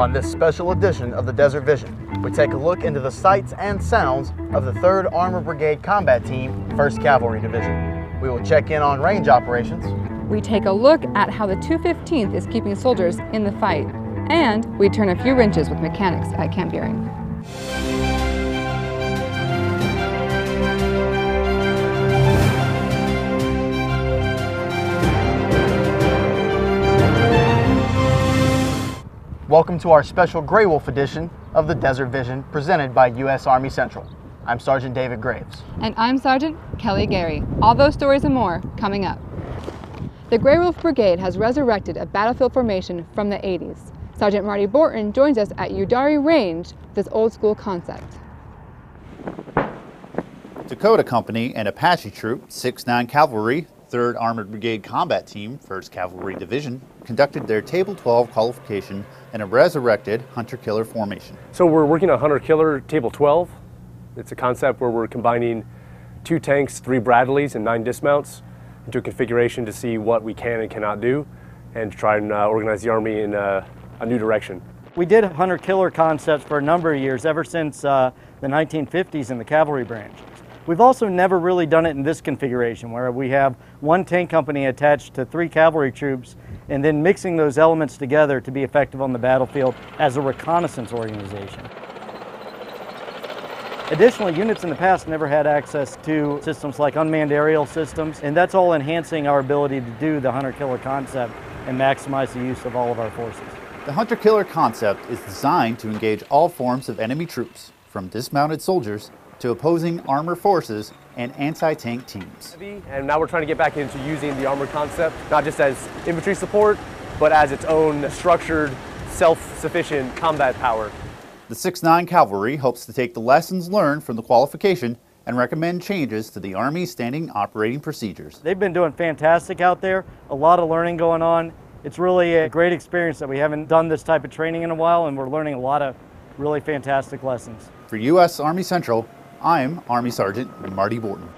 On this special edition of the Desert Vision, we take a look into the sights and sounds of the 3rd Armored Brigade Combat Team, 1st Cavalry Division. We will check in on range operations. We take a look at how the 215th is keeping soldiers in the fight. And we turn a few wrenches with mechanics at Camp Buehring. Welcome to our special Grey Wolf edition of the Desert Vision presented by U.S. Army Central. I'm Sergeant David Graves. And I'm Sergeant Kelly Gary. All those stories and more coming up. The Grey Wolf Brigade has resurrected a battlefield formation from the 80s. Sergeant Marty Borton joins us at Udairi Range with this old school concept. Dakota Company and Apache Troop, 6th Cavalry, 3rd Armored Brigade Combat Team, 1st Cavalry Division, conducted their Table 12 qualification in a resurrected hunter-killer formation. So we're working on hunter-killer Table 12. It's a concept where we're combining 2 tanks, 3 Bradleys, and 9 dismounts into a configuration to see what we can and cannot do and to try and organize the Army in a new direction. We did hunter-killer concepts for a number of years, ever since the 1950s in the cavalry branch. We've also never really done it in this configuration, where we have 1 tank company attached to 3 cavalry troops and then mixing those elements together to be effective on the battlefield as a reconnaissance organization. Additionally, units in the past never had access to systems like unmanned aerial systems, and that's all enhancing our ability to do the hunter-killer concept and maximize the use of all of our forces. The hunter-killer concept is designed to engage all forms of enemy troops, from dismounted soldiers to opposing armor forces and anti-tank teams. And now we're trying to get back into using the armor concept, not just as infantry support, but as its own structured, self-sufficient combat power. The 6th Cavalry hopes to take the lessons learned from the qualification and recommend changes to the Army's standing operating procedures. They've been doing fantastic out there, a lot of learning going on. It's really a great experience that we haven't done this type of training in a while, and we're learning a lot of really fantastic lessons. For U.S. Army Central, I'm Army Sergeant Marty Borton.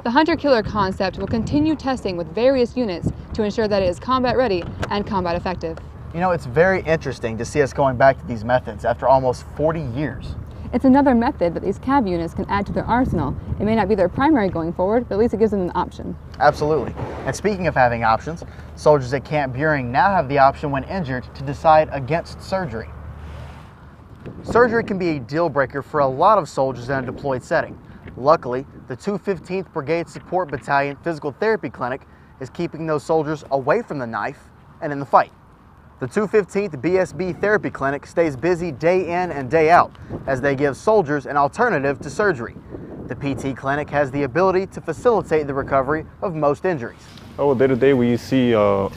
The hunter-killer concept will continue testing with various units to ensure that it is combat ready and combat effective. You know, it's very interesting to see us going back to these methods after almost 40 years. It's another method that these CAV units can add to their arsenal. It may not be their primary going forward, but at least it gives them an option. Absolutely. And speaking of having options, soldiers at Camp Buehring now have the option when injured to decide against surgery. Surgery can be a deal breaker for a lot of soldiers in a deployed setting. Luckily, the 215th Brigade Support Battalion Physical Therapy Clinic is keeping those soldiers away from the knife and in the fight. The 215th BSB Therapy Clinic stays busy day in and day out as they give soldiers an alternative to surgery. The PT Clinic has the ability to facilitate the recovery of most injuries. Oh, day to day we see a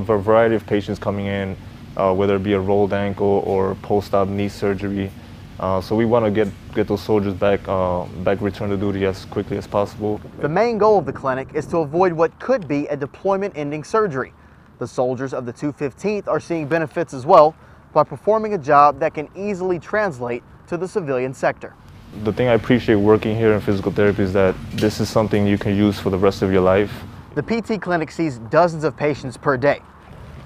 variety of patients coming in, whether it be a rolled ankle or post-op knee surgery. So we want to get those soldiers back return to duty as quickly as possible. The main goal of the clinic is to avoid what could be a deployment-ending surgery. The soldiers of the 215th are seeing benefits as well by performing a job that can easily translate to the civilian sector. The thing I appreciate working here in physical therapy is that this is something you can use for the rest of your life. The PT Clinic sees dozens of patients per day,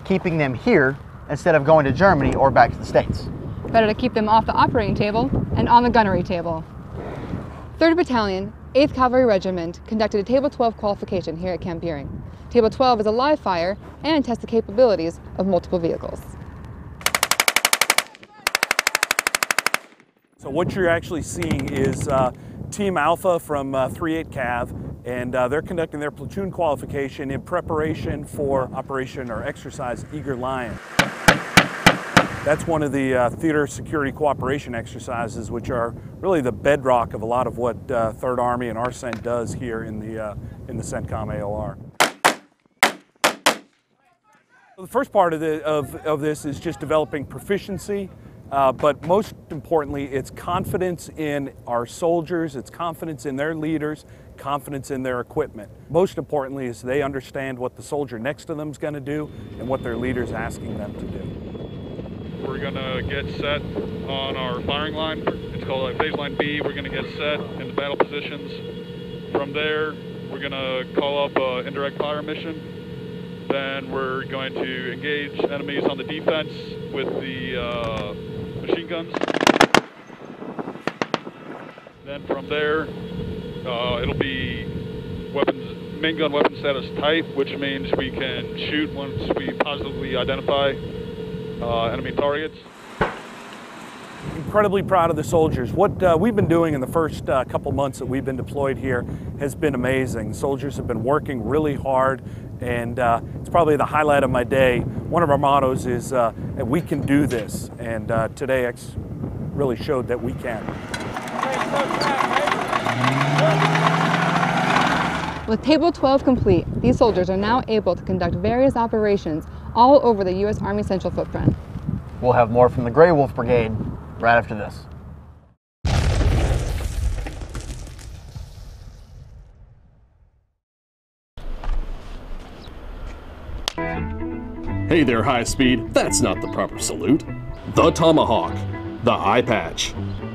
keeping them here instead of going to Germany or back to the States. Better to keep them off the operating table and on the gunnery table. 3rd Battalion, 8th Cavalry Regiment conducted a Table 12 qualification here at Camp Buehring. Table 12 is a live fire and tests the capabilities of multiple vehicles. So what you're actually seeing is Team Alpha from 3/8 Cav, and they're conducting their platoon qualification in preparation for Operation or Exercise Eager Lion. That's one of the theater security cooperation exercises, which are really the bedrock of a lot of what 3rd Army and our CENT does here in the CENTCOM AOR. The first part of this is just developing proficiency, but most importantly, it's confidence in our soldiers, it's confidence in their leaders, confidence in their equipment. Most importantly is they understand what the soldier next to them is going to do and what their leader's asking them to do. We're going to get set on our firing line. It's called phase line B. We're going to get set in the battle positions. From there, we're going to call up an indirect fire mission. Then we're going to engage enemies on the defense with the machine guns. Then from there, it'll be main gun weapon status type, which means we can shoot once we positively identify enemy targets. Incredibly proud of the soldiers. What we've been doing in the first couple months that we've been deployed here has been amazing. Soldiers have been working really hard, and it's probably the highlight of my day. One of our mottos is we can do this, and today X really showed that we can. With Table 12 complete, these soldiers are now able to conduct various operations all over the U.S. Army Central footprint. We'll have more from the Grey Wolf Brigade right after this. Hey there, High Speed. That's not the proper salute. The tomahawk, the eye patch,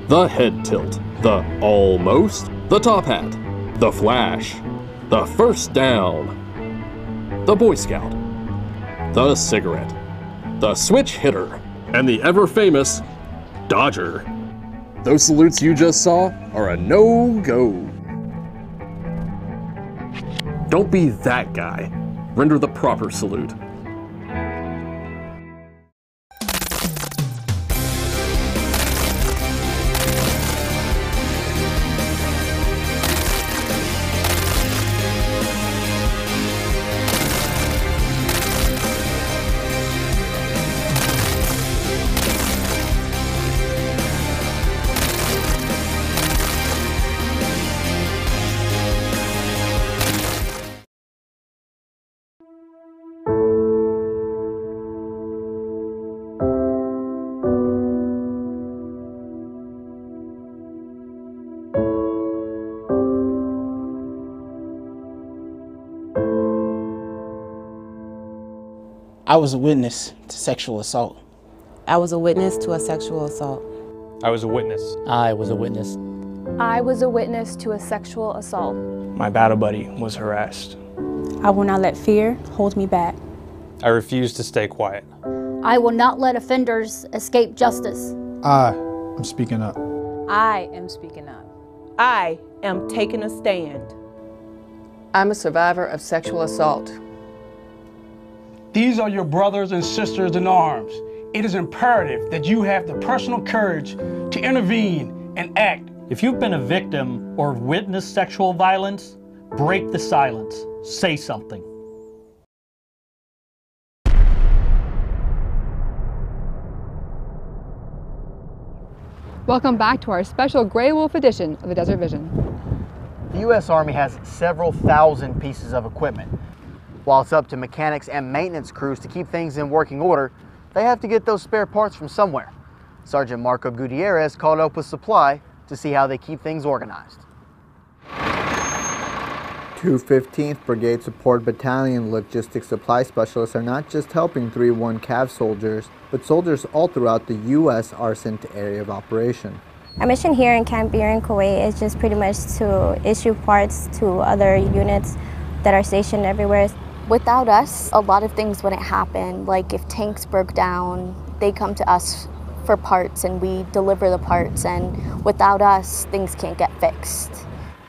the head tilt, the almost, the top hat, the flash, the first down, the Boy Scout, the cigarette, the switch hitter, and the ever-famous Dodger. Those salutes you just saw are a no-go. Don't be that guy. Render the proper salute. I was a witness to sexual assault. I was a witness to a sexual assault. I was a witness. I was a witness. I was a witness to a sexual assault. My battle buddy was harassed. I will not let fear hold me back. I refuse to stay quiet. I will not let offenders escape justice. I am speaking up. I am speaking up. I am taking a stand. I'm a survivor of sexual assault. These are your brothers and sisters in arms. It is imperative that you have the personal courage to intervene and act. If you've been a victim or witnessed sexual violence, break the silence. Say something. Welcome back to our special Grey Wolf edition of the Desert Vision. The U.S. Army has several thousand pieces of equipment. While it's up to mechanics and maintenance crews to keep things in working order, they have to get those spare parts from somewhere. Sergeant Marco Gutierrez called up with Supply to see how they keep things organized. 215th Brigade Support Battalion Logistics Supply Specialists are not just helping 3-1 Cav soldiers, but soldiers all throughout the U.S. ARCENT area of operation. Our mission here in Camp Buehring, Kuwait is just pretty much to issue parts to other units that are stationed everywhere. Without us, a lot of things wouldn't happen. Like if tanks broke down, they come to us for parts and we deliver the parts, and without us, things can't get fixed.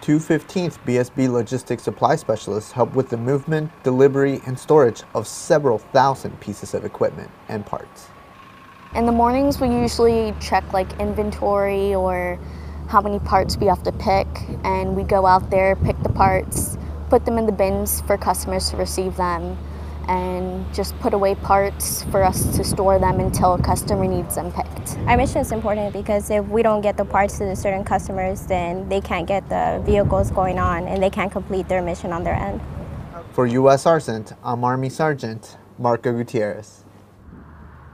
215th BSB Logistics Supply Specialists help with the movement, delivery, and storage of several thousand pieces of equipment and parts. In the mornings, we usually check like inventory or how many parts we have to pick, and we go out there, pick the parts, put them in the bins for customers to receive them, and just put away parts for us to store them until a customer needs them picked. Our mission is important because if we don't get the parts to the certain customers, then they can't get the vehicles going on and they can't complete their mission on their end. For U.S. ARCENT, I'm Army Sergeant Marco Gutierrez.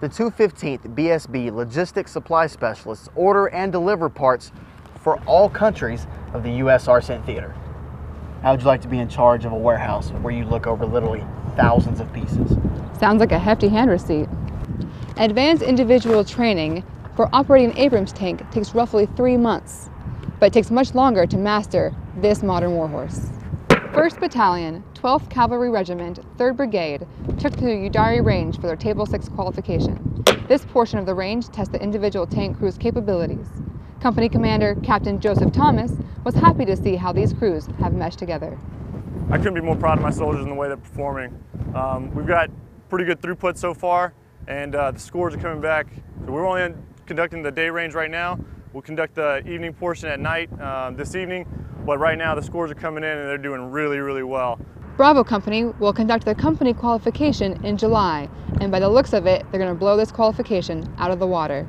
The 215th BSB Logistics Supply Specialists order and deliver parts for all countries of the U.S. ARCENT Theater. How would you like to be in charge of a warehouse where you look over literally thousands of pieces? Sounds like a hefty hand receipt. Advanced individual training for operating an Abrams tank takes roughly 3 months, but it takes much longer to master this modern warhorse. 1st Battalion, 12th Cavalry Regiment, 3rd Brigade took to the Udari Range for their Table 6 qualification. This portion of the range tests the individual tank crew's capabilities. Company Commander Captain Joseph Thomas was happy to see how these crews have meshed together. I couldn't be more proud of my soldiers in the way they're performing. We've got pretty good throughput so far, and the scores are coming back. So we're only conducting the day range right now. We'll conduct the evening portion at night this evening, but right now the scores are coming in and they're doing really, really well. Bravo Company will conduct their company qualification in July, and by the looks of it, they're going to blow this qualification out of the water.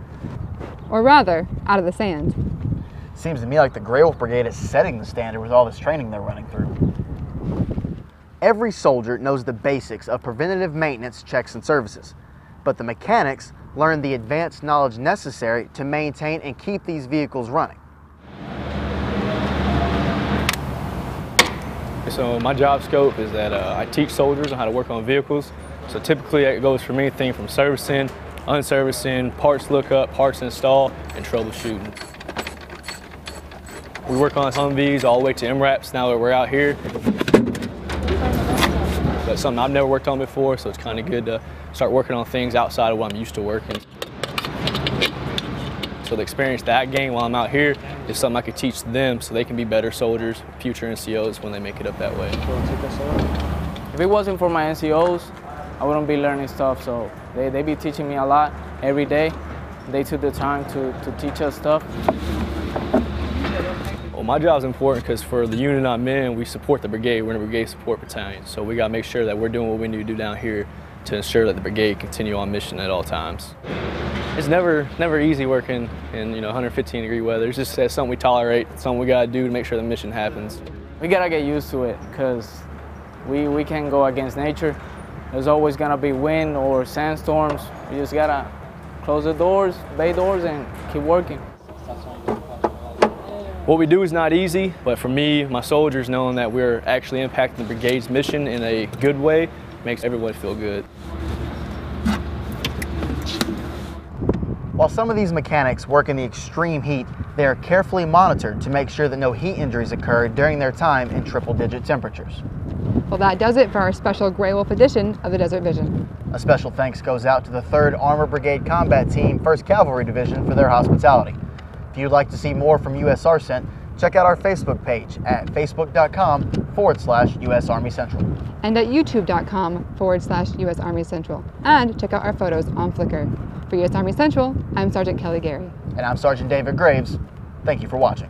Or rather, out of the sand. Seems to me like the Grey Wolf Brigade is setting the standard with all this training they're running through. Every soldier knows the basics of preventative maintenance checks and services, but the mechanics learn the advanced knowledge necessary to maintain and keep these vehicles running. So my job scope is that I teach soldiers on how to work on vehicles. So typically it goes from anything from servicing, unservicing, parts lookup, parts install, and troubleshooting. We work on Humvees all the way to MRAPs now that we're out here. That's something I've never worked on before, so it's kind of good to start working on things outside of what I'm used to working. So the experience that I gain while I'm out here is something I could teach them so they can be better soldiers, future NCOs when they make it up that way. If it wasn't for my NCOs, I wouldn't be learning stuff, so they be teaching me a lot every day. They took the time to teach us stuff. Well, my job's important because for the unit I'm in, we support the brigade. We're in a brigade support battalion, so we gotta make sure that we're doing what we need to do down here to ensure that the brigade continue on mission at all times. It's never easy working in 115-degree weather. It's just something we tolerate, something we gotta do to make sure the mission happens. We gotta get used to it because we can't go against nature. There's always gonna be wind or sandstorms. We just gotta close the doors, bay doors, and keep working. What we do is not easy, but for me, my soldiers, knowing that we're actually impacting the brigade's mission in a good way makes everyone feel good. While some of these mechanics work in the extreme heat, they are carefully monitored to make sure that no heat injuries occur during their time in triple-digit temperatures. Well, that does it for our special Grey Wolf edition of the Desert Vision. A special thanks goes out to the 3rd Armored Brigade Combat Team, 1st Cavalry Division for their hospitality. If you'd like to see more from U.S. ARCENT, check out our Facebook page at facebook.com/US Army Central. And at youtube.com/US Army Central. And check out our photos on Flickr. For U.S. Army Central, I'm Sergeant Kelly Gary. And I'm Sergeant David Graves. Thank you for watching.